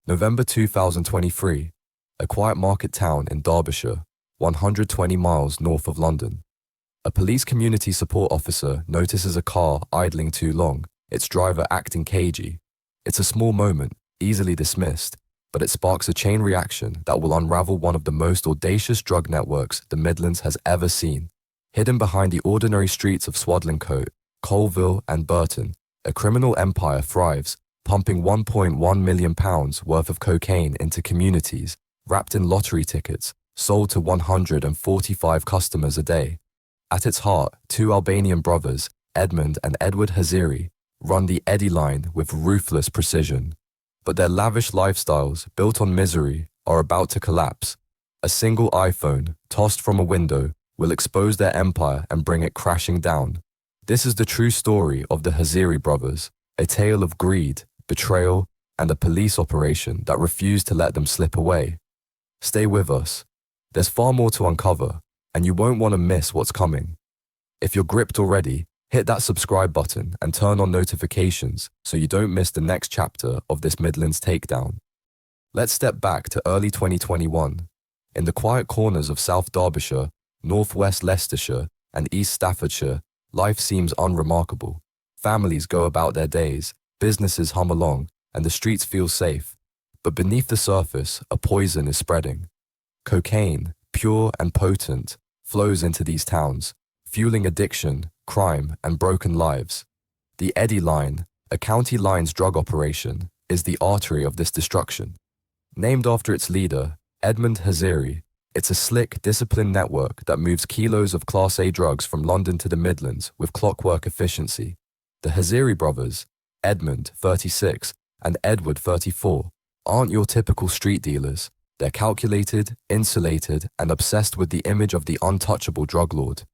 November 2023, a quiet market town in Derbyshire, 120 miles north of London. A police community support officer notices a car idling too long, its driver acting cagey. It's a small moment, easily dismissed, but it sparks a chain reaction that will unravel one of the most audacious drug networks the Midlands has ever seen. Hidden behind the ordinary streets of Swadlincote, Colville and Burton, a criminal empire thrives, pumping £1.1 million worth of cocaine into communities, wrapped in lottery tickets, sold to 145 customers a day. At its heart, two Albanian brothers, Edmund and Edward Haziri, run the Eddy line with ruthless precision. But their lavish lifestyles, built on misery, are about to collapse. A single iPhone, tossed from a window, will expose their empire and bring it crashing down. This is the true story of the Haziri brothers, a tale of greed, betrayal, and a police operation that refused to let them slip away. Stay with us. There's far more to uncover, and you won't want to miss what's coming. If you're gripped already, hit that subscribe button and turn on notifications so you don't miss the next chapter of this Midlands takedown. Let's step back to early 2021. In the quiet corners of South Derbyshire, Northwest Leicestershire, and East Staffordshire, life seems unremarkable. Families go about their days, businesses hum along, and the streets feel safe. But beneath the surface, a poison is spreading. Cocaine, pure and potent, flows into these towns, fueling addiction, crime, and broken lives. The Eddy line, a county lines drug operation, is the artery of this destruction. Named after its leader, Edmund Haziri, it's a slick, disciplined network that moves kilos of Class A drugs from London to the Midlands with clockwork efficiency. The Haziri brothers, Edmund, 36, and Edward, 34, aren't your typical street dealers. They're calculated, insulated, and obsessed with the image of the untouchable drug lord.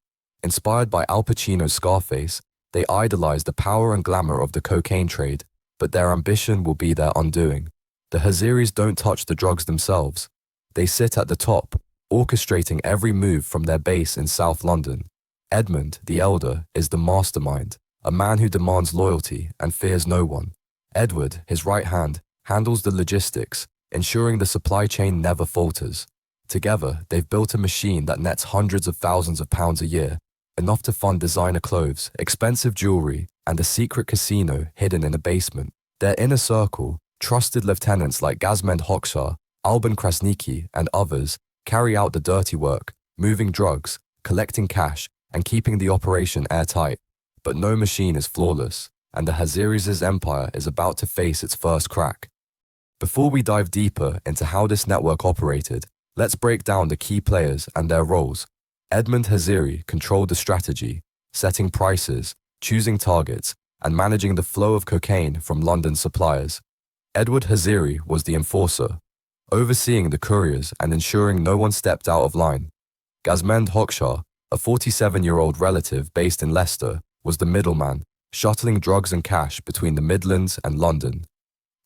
Inspired by Al Pacino's Scarface, they idolize the power and glamour of the cocaine trade, but their ambition will be their undoing. The Haziris don't touch the drugs themselves. They sit at the top, orchestrating every move from their base in South London. Edmund, the elder, is the mastermind, a man who demands loyalty and fears no one. Edward, his right hand, handles the logistics, ensuring the supply chain never falters. Together, they've built a machine that nets hundreds of thousands of pounds a year, enough to fund designer clothes, expensive jewelry, and a secret casino hidden in a basement. Their inner circle, trusted lieutenants like Gazmend Hoxha, Alban Krasniki, and others, carry out the dirty work, moving drugs, collecting cash, and keeping the operation airtight. But no machine is flawless, and the Haziris' empire is about to face its first crack. Before we dive deeper into how this network operated, let's break down the key players and their roles. Edmund Haziri controlled the strategy, setting prices, choosing targets, and managing the flow of cocaine from London's suppliers. Edward Haziri was the enforcer, overseeing the couriers and ensuring no one stepped out of line. Gazmend Hoxha, a 47-year-old relative based in Leicester, was the middleman, shuttling drugs and cash between the Midlands and London.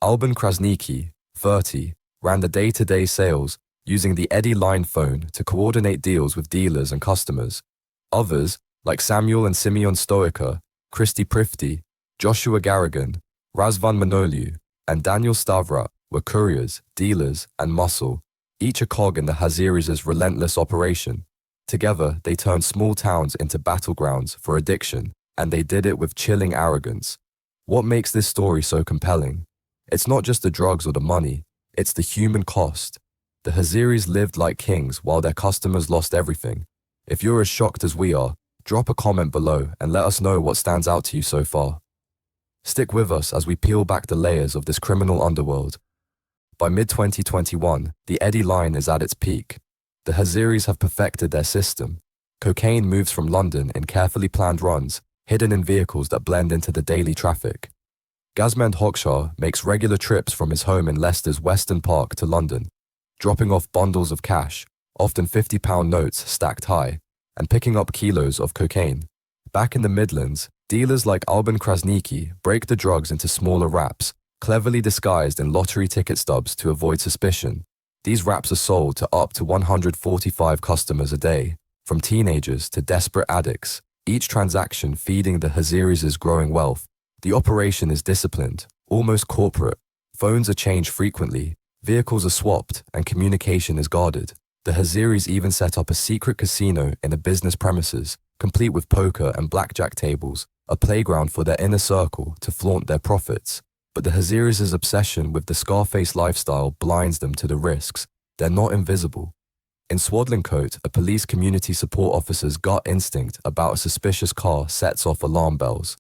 Alban Krasniki, 30, ran the day-to-day sales, using the Eddy line phone to coordinate deals with dealers and customers. Others, like Samuel and Simeon Stoica, Christy Prifty, Joshua Garrigan, Razvan Manoliu, and Daniel Stavrat, were couriers, dealers, and muscle, each a cog in the Haziris' relentless operation. Together, they turned small towns into battlegrounds for addiction, and they did it with chilling arrogance. What makes this story so compelling? It's not just the drugs or the money, it's the human cost. The Haziris lived like kings while their customers lost everything. If you're as shocked as we are, drop a comment below and let us know what stands out to you so far. Stick with us as we peel back the layers of this criminal underworld. By mid-2021, the Eddy line is at its peak. The Haziris have perfected their system. Cocaine moves from London in carefully planned runs, hidden in vehicles that blend into the daily traffic. Gazmend Hoxha makes regular trips from his home in Leicester's Western Park to London, dropping off bundles of cash, often £50 notes stacked high, and picking up kilos of cocaine. Back in the Midlands, dealers like Alban Krasniki break the drugs into smaller wraps, cleverly disguised in lottery ticket stubs to avoid suspicion. These wraps are sold to up to 145 customers a day, from teenagers to desperate addicts, each transaction feeding the Haziris' growing wealth. The operation is disciplined, almost corporate. Phones are changed frequently, vehicles are swapped, and communication is guarded. The Haziris even set up a secret casino in a business premises, complete with poker and blackjack tables, a playground for their inner circle to flaunt their profits. But the Haziris' obsession with the Scarface lifestyle blinds them to the risks. They're not invisible. In swaddling coat, a police community support officer's gut instinct about a suspicious car sets off alarm bells.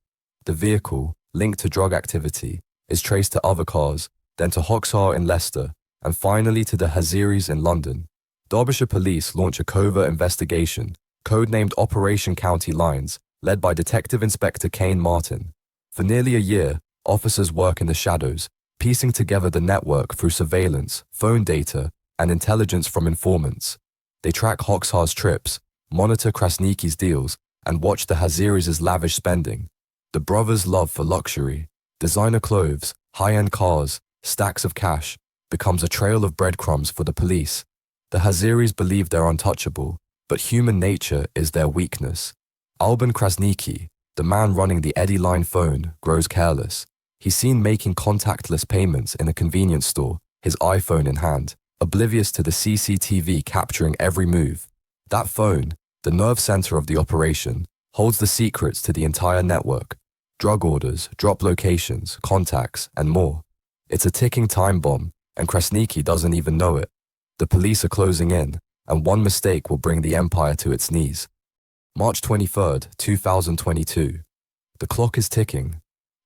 The vehicle, linked to drug activity, is traced to other cars, then to Hoxha in Leicester, and finally to the Haziris in London. Derbyshire police launch a covert investigation, codenamed Operation County Lines, led by Detective Inspector Kane Martin. For nearly a year, officers work in the shadows, piecing together the network through surveillance, phone data, and intelligence from informants. They track Hoxha's trips, monitor Krasniki's deals, and watch the Haziris' lavish spending. The brothers' love for luxury, designer clothes, high-end cars, stacks of cash, becomes a trail of breadcrumbs for the police. The Haziris believe they're untouchable, but human nature is their weakness. Alban Krasniki, the man running the Eddie Line phone, grows careless. He's seen making contactless payments in a convenience store, his iPhone in hand, oblivious to the CCTV capturing every move. That phone, the nerve center of the operation, holds the secrets to the entire network. Drug orders, drop locations, contacts, and more. It's a ticking time bomb, and Krasniki doesn't even know it. The police are closing in, and one mistake will bring the empire to its knees. March 23rd, 2022. The clock is ticking.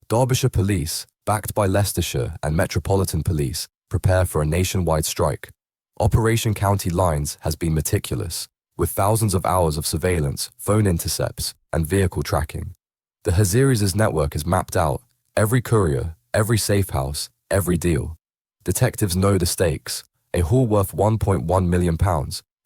Derbyshire police, backed by Leicestershire and Metropolitan Police, prepare for a nationwide strike. Operation County Lines has been meticulous, with thousands of hours of surveillance, phone intercepts, and vehicle tracking. The Haziris' network is mapped out, every courier, every safe house, every deal. Detectives know the stakes, a haul worth £1.1 million,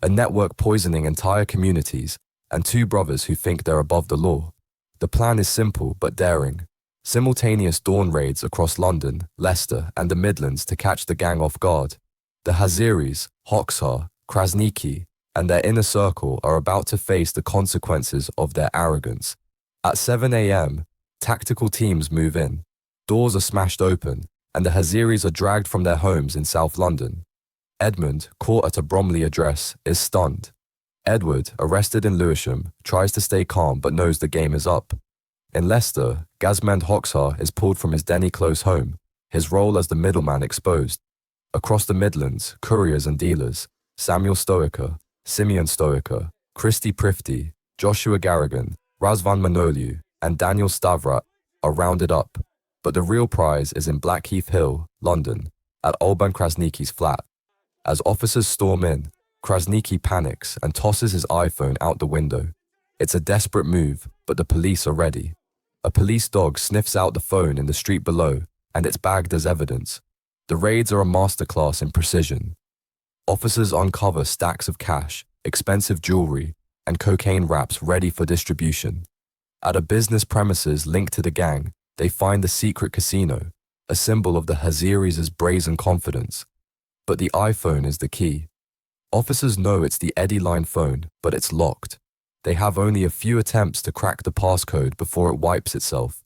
a network poisoning entire communities, and two brothers who think they're above the law. The plan is simple but daring. Simultaneous dawn raids across London, Leicester, and the Midlands to catch the gang off guard. The Haziris, Hoxha, Krasniki, and their inner circle are about to face the consequences of their arrogance. At 7 a.m., tactical teams move in. Doors are smashed open, and the Haziris are dragged from their homes in South London. Edmund, caught at a Bromley address, is stunned. Edward, arrested in Lewisham, tries to stay calm but knows the game is up. In Leicester, Gazmend Hoxha is pulled from his Denny Close home, his role as the middleman exposed. Across the Midlands, couriers and dealers, Samuel Stoica, Simeon Stoica, Christy Prifty, Joshua Garrigan, Razvan Manoliu, and Daniel Stavrat are rounded up. But the real prize is in Blackheath Hill, London, at Alban Krasniki's flat. As officers storm in, Krasniki panics and tosses his iPhone out the window. It's a desperate move, but the police are ready. A police dog sniffs out the phone in the street below, and it's bagged as evidence. The raids are a masterclass in precision. Officers uncover stacks of cash, expensive jewelry, and cocaine wraps ready for distribution. At a business premises linked to the gang, they find the secret casino, a symbol of the Haziris' brazen confidence. But the iPhone is the key. Officers know it's the Eddie Line phone, but it's locked. They have only a few attempts to crack the passcode before it wipes itself.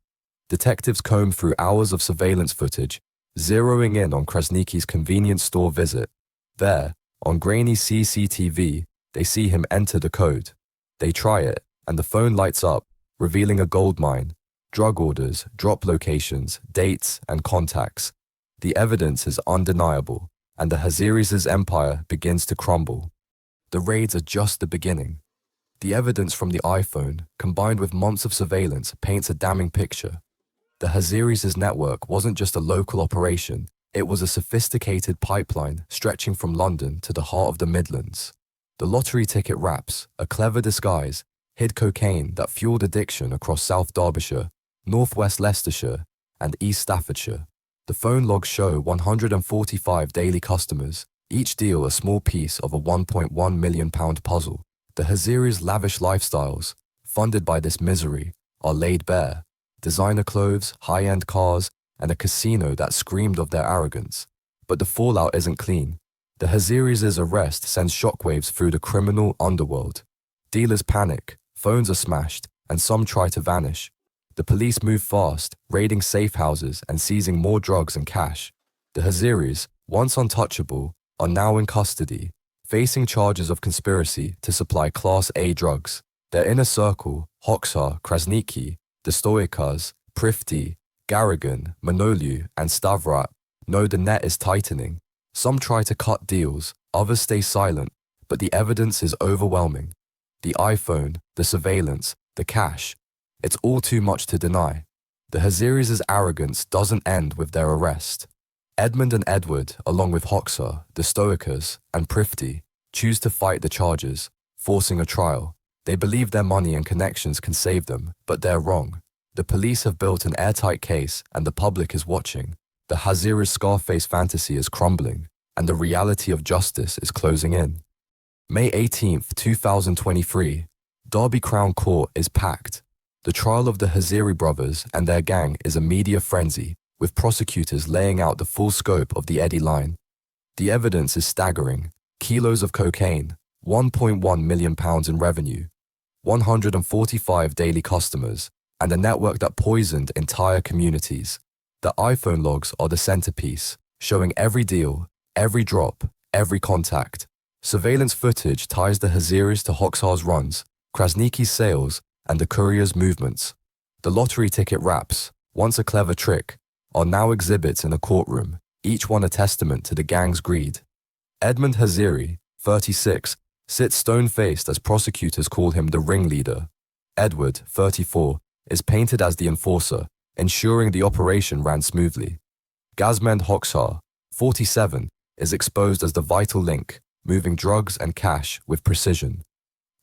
Detectives comb through hours of surveillance footage, zeroing in on Krasniki's convenience store visit. There, on grainy CCTV, they see him enter the code. They try it, and the phone lights up, revealing a goldmine, drug orders, drop locations, dates, and contacts. The evidence is undeniable, and the Haziris' empire begins to crumble. The raids are just the beginning. The evidence from the iPhone, combined with months of surveillance, paints a damning picture. The Haziris' network wasn't just a local operation, it was a sophisticated pipeline stretching from London to the heart of the Midlands. The lottery ticket wraps, a clever disguise, hid cocaine that fueled addiction across South Derbyshire, Northwest Leicestershire, and East Staffordshire. The phone logs show 145 daily customers, each deal a small piece of a £1.1 million puzzle. The Haziris' lavish lifestyles, funded by this misery, are laid bare. Designer clothes, high-end cars, and a casino that screamed of their arrogance. But the fallout isn't clean. The Haziris' arrest sends shockwaves through the criminal underworld. Dealers panic, phones are smashed, and some try to vanish. The police move fast, raiding safe houses and seizing more drugs and cash. The Haziris, once untouchable, are now in custody, facing charges of conspiracy to supply Class A drugs. Their inner circle, Hoxha, Krasniki, the Stoikas, Prifti, Garrigan, Manoliu, and Stavrat, know the net is tightening. Some try to cut deals, others stay silent, but the evidence is overwhelming. The iPhone, the surveillance, the cash, it's all too much to deny. The Haziris' arrogance doesn't end with their arrest. Edmund and Edward, along with Hoxha, the Stoikas, and Prifti, choose to fight the charges, forcing a trial. They believe their money and connections can save them, but they're wrong. The police have built an airtight case and the public is watching. The Haziri's Scarface fantasy is crumbling, and the reality of justice is closing in. May 18th, 2023, Derby Crown Court is packed. The trial of the Haziri brothers and their gang is a media frenzy, with prosecutors laying out the full scope of the Eddie line. The evidence is staggering. Kilos of cocaine, £1.1 million in revenue, 145 daily customers, and a network that poisoned entire communities. The iPhone logs are the centerpiece, showing every deal, every drop, every contact. Surveillance footage ties the Haziris to Hoxha's runs, Krasniki's sales, and the courier's movements. The lottery ticket wraps, once a clever trick, are now exhibits in a courtroom, each one a testament to the gang's greed. Edmund Haziri, 36, sits stone-faced as prosecutors call him the ringleader. Edward, 34, is painted as the enforcer, ensuring the operation ran smoothly. Gazmend Hoxha, 47, is exposed as the vital link, moving drugs and cash with precision.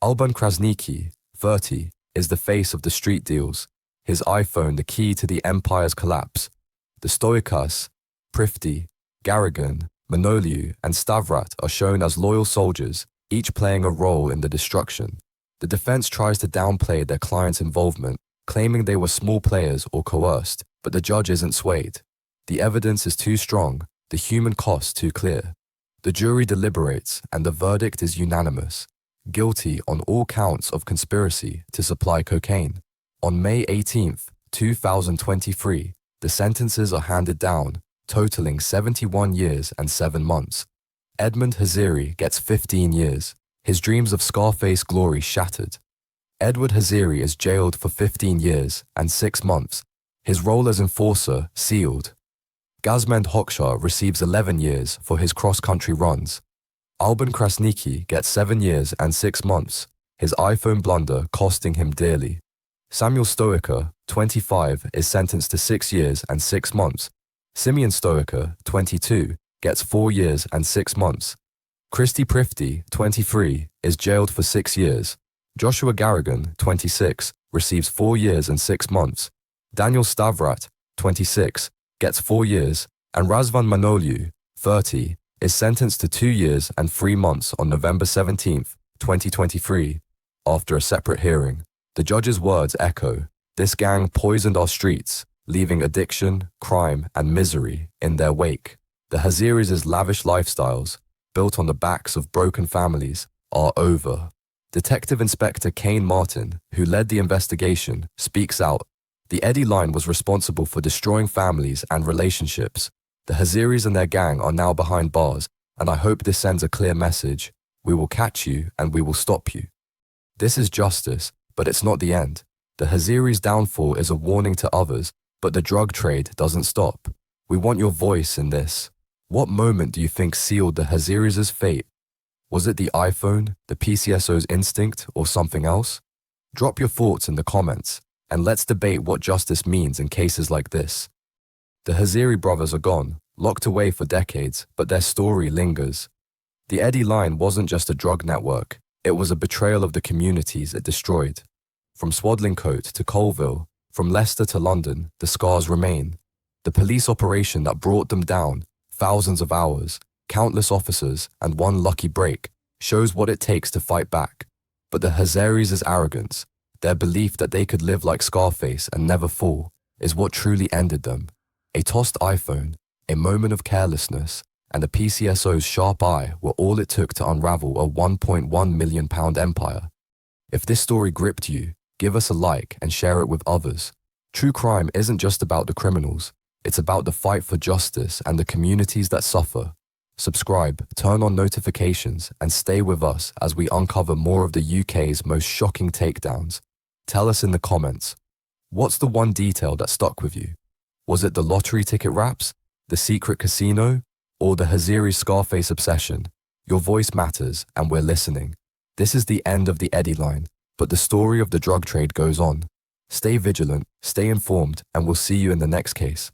Alban Krasniki, 30, is the face of the street deals, his iPhone the key to the empire's collapse. The Stoikas, Prifti, Garrigan, Manoliu, and Stavrat are shown as loyal soldiers, each playing a role in the destruction. The defense tries to downplay their client's involvement, claiming they were small players or coerced, but the judge isn't swayed. The evidence is too strong, the human cost too clear. The jury deliberates, and the verdict is unanimous. Guilty on all counts of conspiracy to supply cocaine. On May 18th, 2023, the sentences are handed down, totaling 71 years and 7 months. Edmund Haziri gets 15 years, his dreams of Scarface glory shattered. Edward Haziri is jailed for 15 years and 6 months, his role as enforcer sealed. Gazmend Hoxha receives 11 years for his cross-country runs. Alban Krasniki gets 7 years and 6 months, his iPhone blunder costing him dearly. Samuel Stoica, 25, is sentenced to 6 years and 6 months. Simeon Stoica, 22, gets 4 years and 6 months. Christy Prifti, 23, is jailed for 6 years. Joshua Garrigan, 26, receives 4 years and 6 months. Daniel Stavrat, 26, gets 4 years, and Razvan Manoliu, 30, is sentenced to 2 years and 3 months on November 17, 2023. After a separate hearing, the judge's words echo, "This gang poisoned our streets, leaving addiction, crime, and misery in their wake." The Haziris' lavish lifestyles, built on the backs of broken families, are over. Detective Inspector Kane Martin, who led the investigation, speaks out. The Eddie line was responsible for destroying families and relationships. The Haziris and their gang are now behind bars, and I hope this sends a clear message. We will catch you and we will stop you. This is justice, but it's not the end. The Haziris' downfall is a warning to others, but the drug trade doesn't stop. We want your voice in this. What moment do you think sealed the Haziris' fate? Was it the iPhone, the PCSO's instinct, or something else? Drop your thoughts in the comments, and let's debate what justice means in cases like this. The Haziri brothers are gone, locked away for decades, but their story lingers. The Eddie line wasn't just a drug network, it was a betrayal of the communities it destroyed. From Swadlincote to Colville, from Leicester to London, the scars remain. The police operation that brought them down, thousands of hours, countless officers, and one lucky break, shows what it takes to fight back. But the Haziris' arrogance, their belief that they could live like Scarface and never fall, is what truly ended them. A tossed iPhone, a moment of carelessness, and the PCSO's sharp eye were all it took to unravel a £1.1 million empire. If this story gripped you, give us a like and share it with others. True crime isn't just about the criminals, It's about the fight for justice and the communities that suffer. Subscribe, turn on notifications, and stay with us as we uncover more of the UK's most shocking takedowns. Tell us in the comments, what's the one detail that stuck with you? Was it the lottery ticket wraps, the secret casino, or the Haziri Scarface obsession? Your voice matters, and we're listening. This is the end of the Eddie line, but the story of the drug trade goes on. Stay vigilant, stay informed, and we'll see you in the next case.